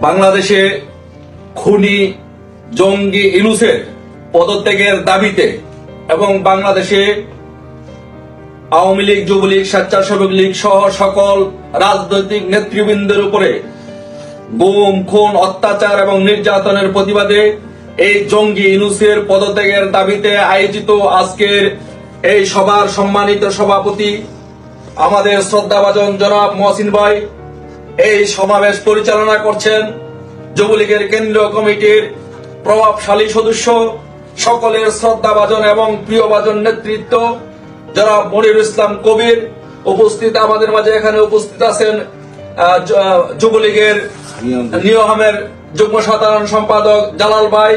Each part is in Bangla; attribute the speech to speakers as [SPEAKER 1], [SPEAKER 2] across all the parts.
[SPEAKER 1] বাংলাদেশে খুনি জঙ্গি ইউনূসের পদত্যাগের দাবিতে এবং বাংলাদেশে আওয়ামী লীগ, যুবলীগ, স্বেচ্ছাসেবক লীগ সহ সকল রাজনৈতিক নেতৃবৃন্দের উপরে গুম, খুন, অত্যাচার এবং নির্যাতনের প্রতিবাদে এই জঙ্গি ইউনূসের পদত্যাগের দাবিতে আয়োজিত আজকের এই সভার সম্মানিত সভাপতি আমাদের শ্রদ্ধাভাজন জনাব মহসিন ভাই এই সমাবেশ পরিচালনা করছেন। যুবলীগের কেন্দ্রীয় কমিটির প্রভাবশালী সদস্য, সকলের শ্রদ্ধাভাজন এবং প্রিয়ভাজন নেতৃত্ব জনাব মনিরুল ইসলাম কবির উপস্থিত। আমাদের মাঝে এখানে উপস্থিত আছেন যুবলীগের নিয়মের যুগ্ম সাধারণ সম্পাদক জালাল ভাই,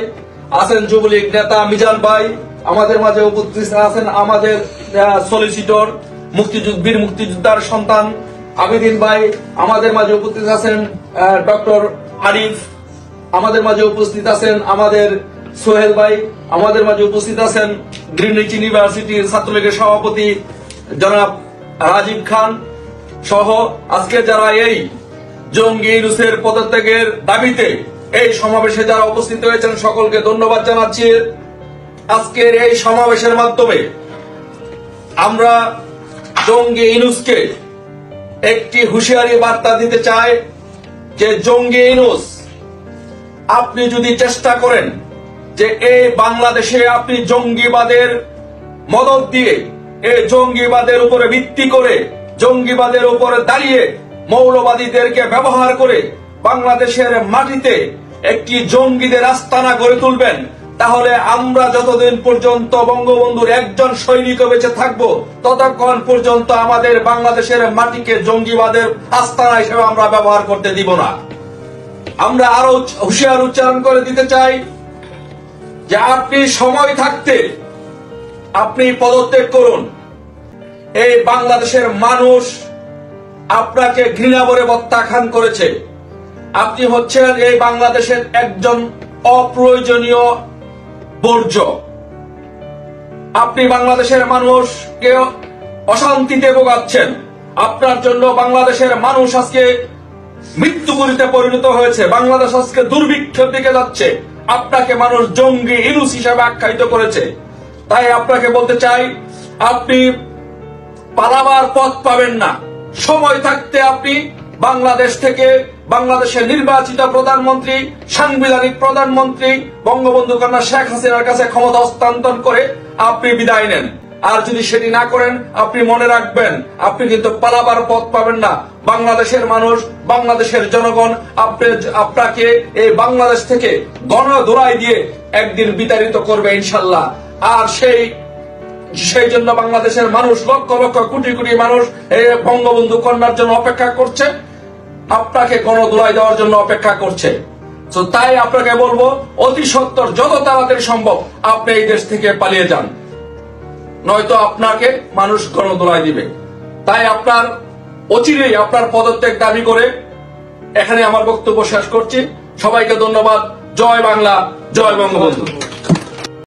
[SPEAKER 1] আছেন যুবলীগ নেতা মিজান ভাই, আমাদের মাঝে উপস্থিত আছেন আমাদের সলিসিটর বীর মুক্তিযোদ্ধার সন্তান আবিদিন ভাই, আমাদের মাঝে উপস্থিত আছেন ডক্টর আরিফ, আমাদের মাঝে উপস্থিত আছেন আমাদের সোহেল ভাই, আমাদের মাঝে উপস্থিত আছেন গ্রিনউইচ ইউনিভার্সিটির ছাত্রলীগের সভাপতি জনাব রাজীব খান সহ আজকে যারা এই জঙ্গি ইউনূসের পদত্যাগের দাবিতে এই সমাবেশে যারা উপস্থিত হয়েছেন সকলকে ধন্যবাদ জানাচ্ছি। আজকের এই সমাবেশের মাধ্যমে আমরা জঙ্গি ইউনূসকে একটি হুঁশিয়ারি বার্তা দিতে চাই যে জঙ্গি ইউনূস, আপনি যদি চেষ্টা করেন যে এই বাংলাদেশে আপনি জঙ্গিবাদের মদদ দিয়ে এই জঙ্গিবাদের উপরে ভিত্তি করে জঙ্গিবাদের উপরে দাঁড়িয়ে মৌলবাদীদেরকে ব্যবহার করে বাংলাদেশের মাটিতে একটি জঙ্গিদের আস্তানা গড়ে তুলবেন, তাহলে আমরা যতদিন পর্যন্ত বঙ্গবন্ধুর একজন সৈনিক বেঁচে থাকবো ততক্ষণ পর্যন্ত আমাদের বাংলাদেশের মাটিকে জঙ্গিবাদের আস্তানা হিসেবে আমরা ব্যবহার করতে দিব না। আমরা আরো হুঁশিয়ার উচ্চারণ করে দিতে চাই যে আপনি সময় থাকতে আপনি পদত্যাগ করুন। এই বাংলাদেশের মানুষ আপনাকে ঘৃণা ভরে প্রত্যাখ্যান করেছে। আপনি হচ্ছেন এই বাংলাদেশের একজন অপ্রয়োজনীয় বর্জ্য। আপনি বাংলাদেশের মানুষকে অশান্তিতে ভোগাচ্ছেন। আপনার জন্য বাংলাদেশের মানুষ আজকে মৃত্যুপুরীতে পরিণত হয়েছে। বাংলাদেশ আজকে দুর্ভিক্ষের দিকে যাচ্ছে। আপনাকে মানুষ জঙ্গি ইউনূস হিসেবে আখ্যায়িত করেছে। তাই আপনাকে বলতে চাই, আপনি পালাবার পথ পাবেন না। সময় থাকতে আপনি বাংলাদেশ থেকে বাংলাদেশের নির্বাচিত প্রধানমন্ত্রী, সাংবিধানিক প্রধানমন্ত্রী বঙ্গবন্ধু কন্যা শেখ হাসিনার কাছে ক্ষমতা হস্তান্তর করে আপনি বিদায় নেন। আর যদি সেটি না করেন, আপনি মনে রাখবেন আপনি কিন্তু পালাবার পথ পাবেন না। বাংলাদেশের মানুষ, বাংলাদেশের জনগণ আপনাকে এই বাংলাদেশ থেকে গণধোলাই দিয়ে একদিন বিতাড়িত করবে ইনশাল্লাহ। আর সেই জন্য বাংলাদেশের মানুষ লক্ষ লক্ষ কোটি কোটি মানুষ এই বঙ্গবন্ধু কন্যার জন্য অপেক্ষা করছে, আপনাকে গণধোলাই দেওয়ার জন্য অপেক্ষা করছে। তো তাই আপনাকে বলবো, অতি সত্বর যত তাড়াতাড়ি সম্ভব আপনি এই দেশ থেকে পালিয়ে যান, নয়তো আপনাকে মানুষ গণধোলাই দিবে। তাই আপনার অচিরেই আপনার পদত্যাগ দাবি করে এখানে আমার বক্তব্য শেষ করছি। সবাইকে ধন্যবাদ। জয় বাংলা, জয় বঙ্গবন্ধু।